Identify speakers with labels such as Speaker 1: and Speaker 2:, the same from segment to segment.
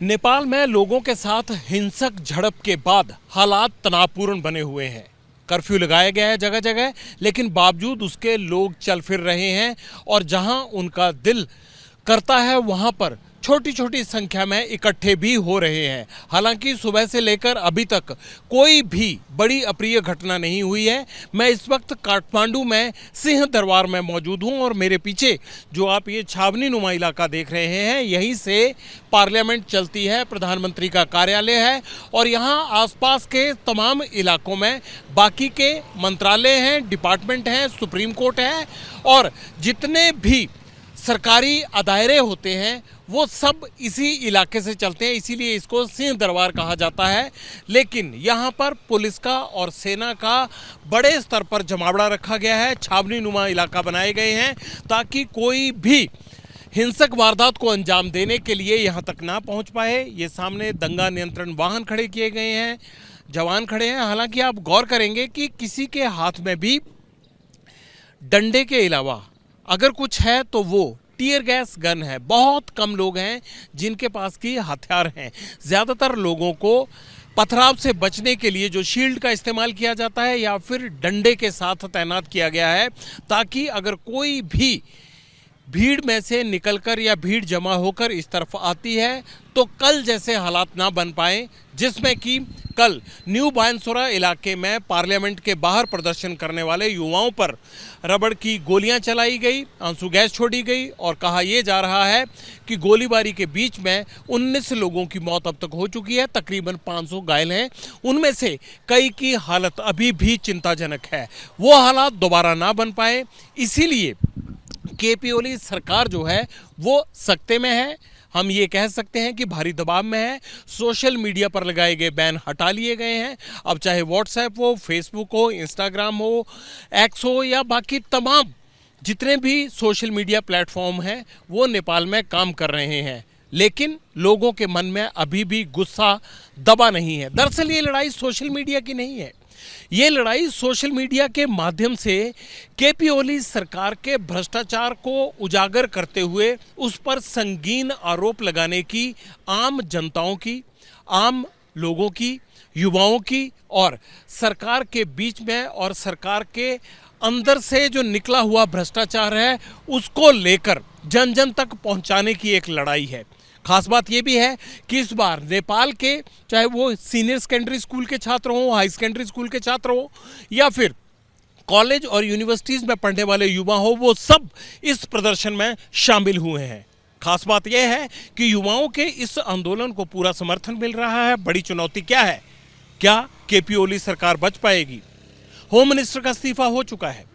Speaker 1: नेपाल में लोगों के साथ हिंसक झड़प के बाद हालात तनावपूर्ण बने हुए हैं। कर्फ्यू लगाया गया है जगह जगह, लेकिन बावजूद उसके लोग चल फिर रहे हैं और जहां उनका दिल करता है वहां पर छोटी छोटी संख्या में इकट्ठे भी हो रहे हैं। हालांकि सुबह से लेकर अभी तक कोई भी बड़ी अप्रिय घटना नहीं हुई है। मैं इस वक्त काठमांडू में सिंह दरबार में मौजूद हूं और मेरे पीछे जो आप ये छावनी नुमा इलाका देख रहे हैं, यहीं से पार्लियामेंट चलती है, प्रधानमंत्री का कार्यालय है और यहाँ आसपास के तमाम इलाकों में बाकी के मंत्रालय हैं, डिपार्टमेंट हैं, सुप्रीम कोर्ट है और जितने भी सरकारी दायरे होते हैं वो सब इसी इलाके से चलते हैं, इसीलिए इसको सिंह दरबार कहा जाता है। लेकिन यहाँ पर पुलिस का और सेना का बड़े स्तर पर जमावड़ा रखा गया है, छावनी नुमा इलाका बनाए गए हैं ताकि कोई भी हिंसक वारदात को अंजाम देने के लिए यहाँ तक ना पहुँच पाए। ये सामने दंगा नियंत्रण वाहन खड़े किए गए हैं, जवान खड़े हैं। हालांकि आप गौर करेंगे कि किसी के हाथ में भी डंडे के अलावा अगर कुछ है तो वो टीयर गैस गन है। बहुत कम लोग हैं जिनके पास की हथियार हैं। ज़्यादातर लोगों को पथराव से बचने के लिए जो शील्ड का इस्तेमाल किया जाता है या फिर डंडे के साथ तैनात किया गया है ताकि अगर कोई भी भीड़ में से निकलकर या भीड़ जमा होकर इस तरफ आती है तो कल जैसे हालात ना बन पाए, जिसमें कि कल न्यू बायनसोरा इलाके में पार्लियामेंट के बाहर प्रदर्शन करने वाले युवाओं पर रबड़ की गोलियां चलाई गई, आंसू गैस छोड़ी गई और कहा यह जा रहा है कि गोलीबारी के बीच में 19 लोगों की मौत अब तक हो चुकी है, तकरीबन 500 घायल हैं। उनमें से कई की हालत अभी भी चिंताजनक है। वो हालात दोबारा ना बन पाए, इसीलिए केपी ओली सरकार जो है वो सख्ते में है। हम ये कह सकते हैं कि भारी दबाव में है। सोशल मीडिया पर लगाए गए बैन हटा लिए गए हैं। अब चाहे व्हाट्सएप हो, फेसबुक हो, इंस्टाग्राम हो, एक्स हो या बाकी तमाम जितने भी सोशल मीडिया प्लेटफॉर्म हैं वो नेपाल में काम कर रहे हैं, लेकिन लोगों के मन में अभी भी गुस्सा दबा नहीं है। दरअसल ये लड़ाई सोशल मीडिया की नहीं है, ये लड़ाई सोशल मीडिया के माध्यम से केपी ओली सरकार के भ्रष्टाचार को उजागर करते हुए उस पर संगीन आरोप लगाने की आम जनताओं की, आम लोगों की, युवाओं की और सरकार के बीच में और सरकार के अंदर से जो निकला हुआ भ्रष्टाचार है उसको लेकर जन जन तक पहुंचाने की एक लड़ाई है। खास बात यह भी है कि इस बार नेपाल के चाहे वो सीनियर सेकेंडरी स्कूल के छात्र हों, हाई सेकेंडरी स्कूल के छात्र हों या फिर कॉलेज और यूनिवर्सिटीज़ में पढ़ने वाले युवा हो, वो सब इस प्रदर्शन में शामिल हुए हैं। खास बात यह है कि युवाओं के इस आंदोलन को पूरा समर्थन मिल रहा है। बड़ी चुनौती क्या है? क्या केपी ओली सरकार बच पाएगी? होम मिनिस्टर का इस्तीफा हो चुका है।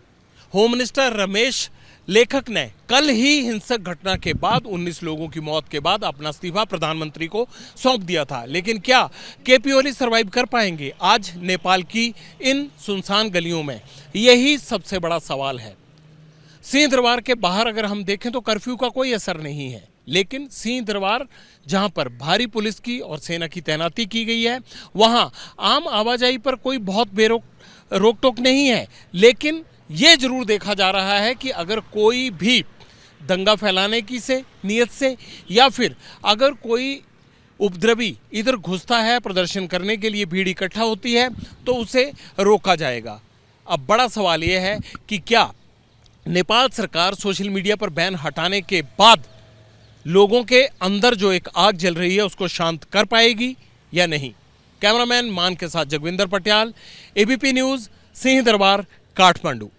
Speaker 1: होम मिनिस्टर रमेश लेखक ने कल ही हिंसक घटना के बाद 19 लोगों की मौत के बाद अपना इस्तीफा प्रधानमंत्री को सौंप दिया था, लेकिन क्या केपी ओली सरवाइव कर पाएंगे आज नेपाल की इन सुनसान गलियों में? यही सबसे बड़ा सवाल है। सिंह दरबार के बाहर अगर हम देखें तो कर्फ्यू का कोई असर नहीं है, लेकिन सिंह दरबार जहां पर भारी पुलिस की और सेना की तैनाती की गई है वहां आम आवाजाही पर कोई बहुत रोक टोक नहीं है। लेकिन ये जरूर देखा जा रहा है कि अगर कोई भी दंगा फैलाने की से नियत से या फिर अगर कोई उपद्रवी इधर घुसता है, प्रदर्शन करने के लिए भीड़ इकट्ठा होती है तो उसे रोका जाएगा। अब बड़ा सवाल यह है कि क्या नेपाल सरकार सोशल मीडिया पर बैन हटाने के बाद लोगों के अंदर जो एक आग जल रही है उसको शांत कर पाएगी या नहीं? कैमरामैन मान के साथ जगविंदर पटियाल, एबीपी न्यूज़, सिंह दरबार, काठमांडू।